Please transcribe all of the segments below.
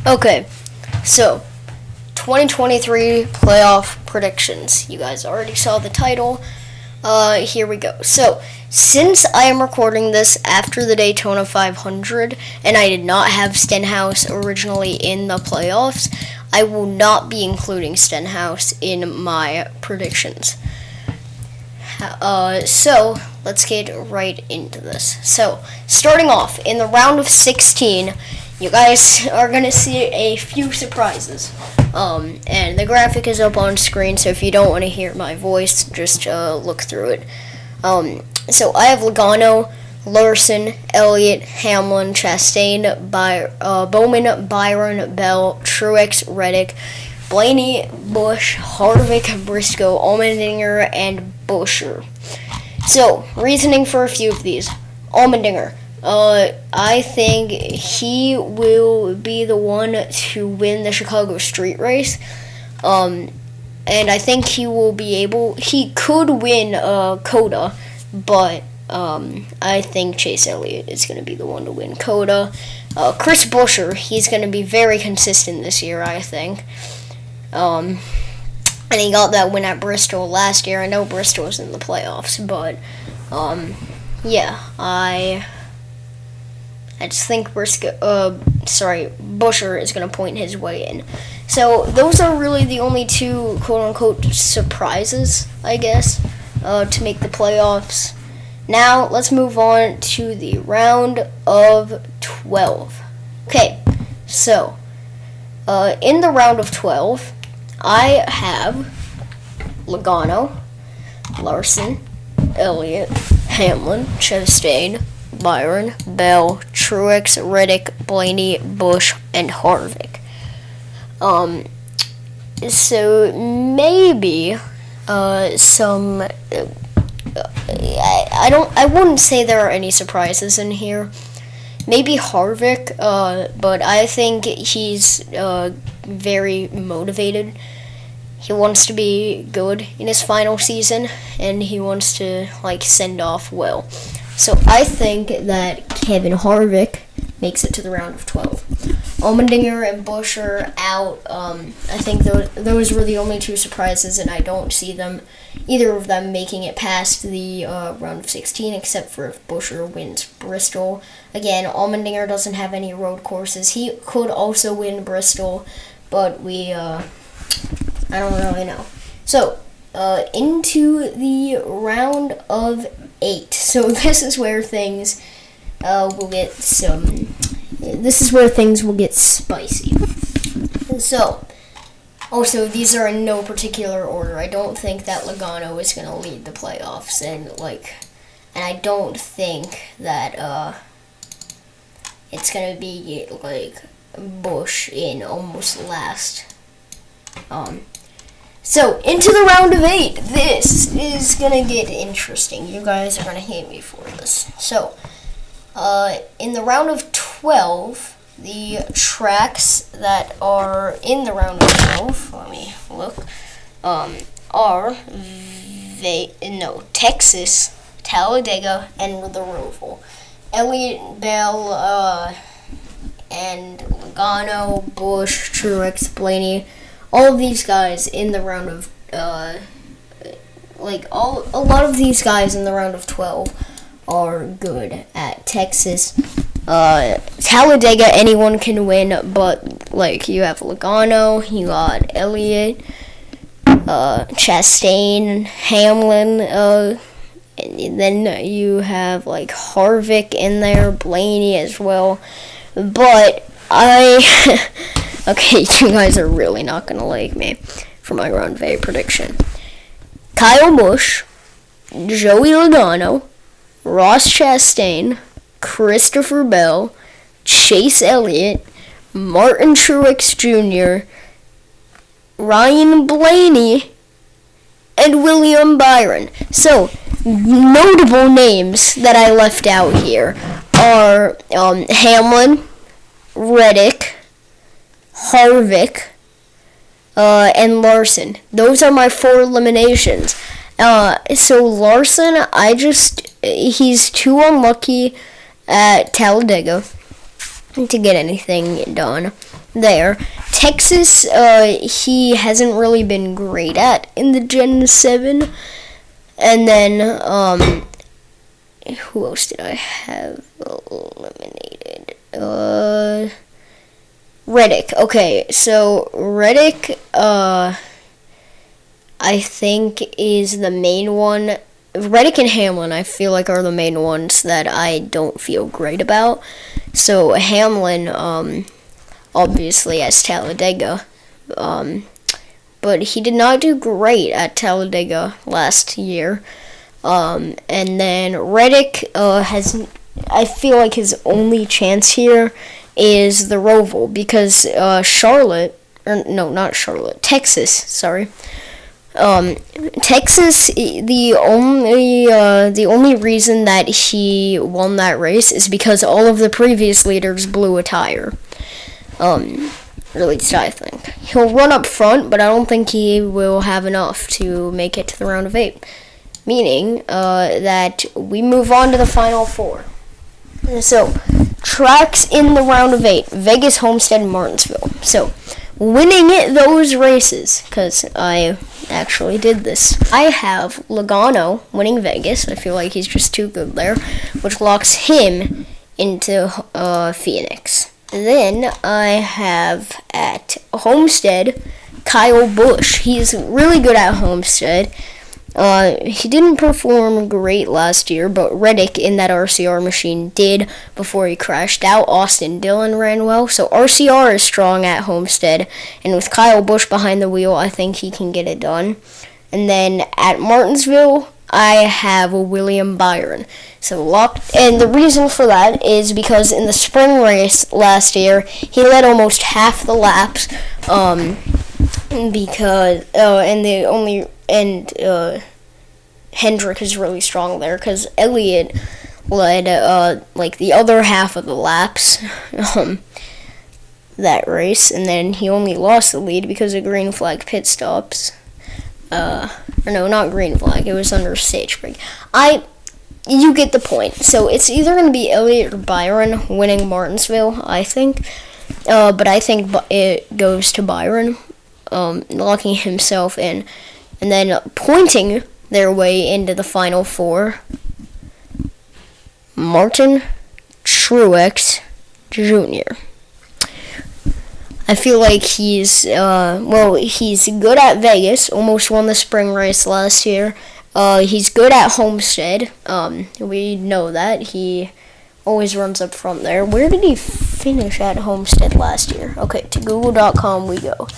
Okay, so 2023 playoff predictions. You guys already saw the title. Here we go. So, since I am recording this after the Daytona 500, and I did not have Stenhouse originally in the playoffs, I will not be including Stenhouse in my predictions. So, let's get right into this. So, starting off, in the round of 16, you guys are going to see a few surprises. And the graphic is up on screen, so if you don't want to hear my voice, just look through it. So I have Logano, Larson, Elliott, Hamlin, Chastain, Bowman, Byron, Bell, Truex, Reddick, Blaney, Busch, Harvick, Briscoe, Allmendinger, and Buescher. So, reasoning for a few of these. Allmendinger. I think he will be the one to win the Chicago Street Race. And I think he could win COTA, but I think Chase Elliott is going to be the one to win COTA. Chris Buescher, he's going to be very consistent this year, I think. And he got that win at Bristol last year. I know Bristol was in the playoffs, but yeah, I just think Buescher is going to point his way in. So those are really the only two quote-unquote surprises, I guess, to make the playoffs. Now let's move on to the round of 12. Okay, so in the round of 12, I have Logano, Larson, Elliott, Hamlin, Chastain, Byron, Bell, Truex, Reddick, Blaney, Busch, and Harvick. So maybe some. I wouldn't say there are any surprises in here. Maybe Harvick, but I think he's very motivated. He wants to be good in his final season, and he wants to send off well. So I think that Kevin Harvick makes it to the round of 12. Allmendinger and Buescher out. I think those were the only two surprises, and I don't see either of them making it past the round of 16, except for if Buescher wins Bristol. Again, Allmendinger doesn't have any road courses. He could also win Bristol, but I don't really know. So, into the round of 8. So this is where things will get spicy. So, also, these are in no particular order. I don't think that Logano is going to lead the playoffs, and I don't think that it's going to be Busch in almost last. So, into the round of 8. This is going to get interesting. You guys are going to hate me for this. So, in the round of 12, the tracks that are in the round of 12, let me look, are Texas, Talladega, and the Roval. Elliott, Bell, and Logano, Busch, Truex, Blaney, all of these guys in the round of, a lot of these guys in the round of 12 are good at Texas. Talladega, anyone can win, but, you have Logano, you got Elliott, Chastain, Hamlin, and then you have, Harvick in there, Blaney as well, but okay, you guys are really not going to like me for my round of 8 prediction. Kyle Busch, Joey Logano, Ross Chastain, Christopher Bell, Chase Elliott, Martin Truex Jr., Ryan Blaney, and William Byron. So, notable names that I left out here are Hamlin, Reddick, Harvick, and Larson. Those are my 4 eliminations. So Larson, he's too unlucky at Talladega to get anything done. there. Texas, he hasn't really been great at in the Gen 7. And then, who else did I have eliminated? Reddick. Okay, so Reddick, I think is the main one. Reddick and Hamlin, I feel like, are the main ones that I don't feel great about. So Hamlin, obviously, as Talladega, but he did not do great at Talladega last year. And then Reddick has, I feel like his only chance here is the Roval, because Texas, sorry. Texas, the only reason that he won that race is because all of the previous leaders blew a tire. At least I think. He'll run up front, but I don't think he will have enough to make it to the round of 8. Meaning that we move on to the final 4. So, tracks in the round of 8. Vegas, Homestead, Martinsville. So, winning those races, because I actually did this. I have Logano winning Vegas. I feel like he's just too good there, which locks him into Phoenix. Then I have at Homestead Kyle Busch. He's really good at Homestead. He didn't perform great last year, but Reddick in that RCR machine did before he crashed out. Austin Dillon ran well, so RCR is strong at Homestead, and with Kyle Busch behind the wheel, I think he can get it done. And then at Martinsville, I have William Byron. So locked, and the reason for that is because in the spring race last year, he led almost half the laps, Hendrick is really strong there because Elliott led like the other half of the laps that race, and then he only lost the lead because of green flag pit stops. Or no, not green flag. It was under stage break. You get the point. So it's either going to be Elliott or Byron winning Martinsville, I think. But I think it goes to Byron, locking himself in. And then pointing their way into the final 4, Martin Truex Jr. I feel like he's good at Vegas, almost won the spring race last year. He's good at Homestead. We know that. He always runs up front there. Where did he finish at Homestead last year? Okay, to google.com we go.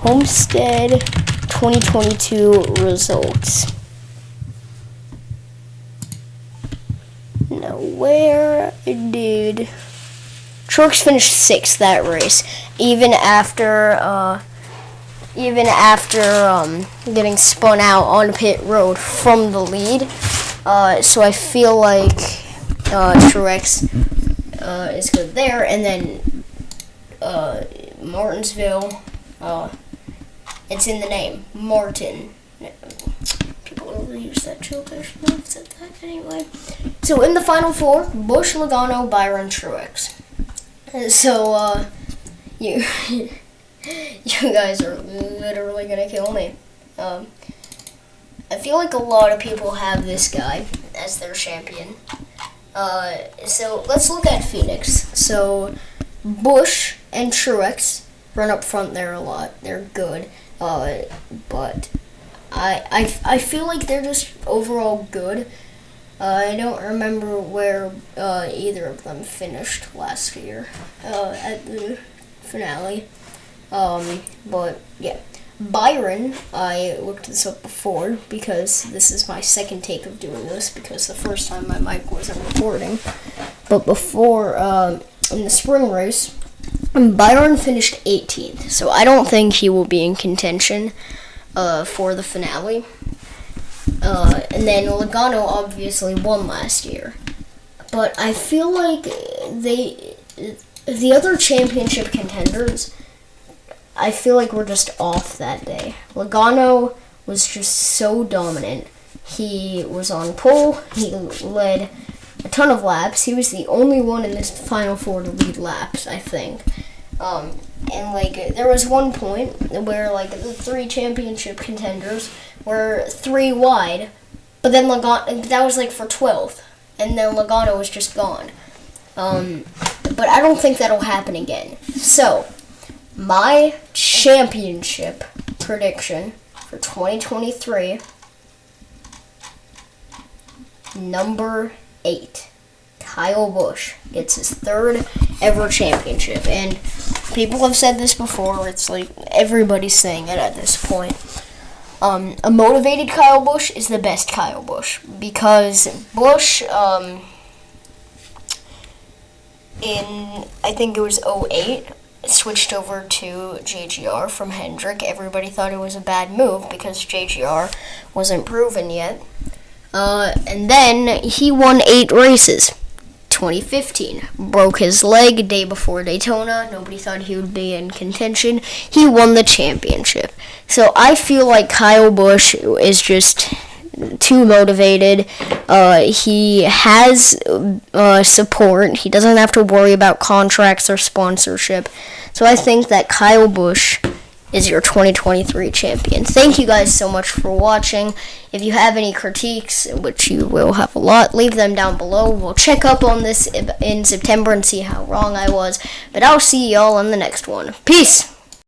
Homestead 2022 results. Now, where did Truex finish 6th that race? Even after getting spun out on pit road from the lead. So I feel like Truex is good there, and then Martinsville. It's in the name, Martin. People don't use that joke. I should not have said that anyway. So in the final 4, Busch, Logano, Byron, Truex. So you guys are literally gonna kill me. I feel like a lot of people have this guy as their champion. So let's look at Phoenix. So Busch and Truex run up front there a lot. They're good, but I feel like they're just overall good. I don't remember where either of them finished last year at the finale. But yeah, Byron, I looked this up before because this is my second take of doing this because the first time my mic wasn't recording. But before, in the spring race, Byron finished 18th, so I don't think he will be in contention for the finale. And then Logano obviously won last year. But I feel like the other championship contenders, I feel like we're just off that day. Logano was just so dominant. He was on pole. He led a ton of laps. He was the only one in this Final Four to lead laps, I think. And like there was one point where like the 3 championship contenders were 3 wide, but then Logano, that was like for 12th, and then Logano was just gone. But I don't think that'll happen again. So my championship prediction for 2023, number 8. Kyle Busch gets his 3rd ever championship. And people have said this before. It's like everybody's saying it at this point. A motivated Kyle Busch is the best Kyle Busch. Because Busch, in, I think it was 2008, switched over to JGR from Hendrick. Everybody thought it was a bad move because JGR wasn't proven yet. And then he won 8 races. 2015, broke his leg day before Daytona. Nobody thought he would be in contention. He won the championship. So I feel like Kyle Busch is just too motivated. He has support. He doesn't have to worry about contracts or sponsorship. So I think that Kyle Busch is your 2023 champion. Thank you guys so much for watching. If you have any critiques, which you will have a lot, leave them down below. We'll check up on this in September and see how wrong I was. But I'll see y'all on the next one. Peace!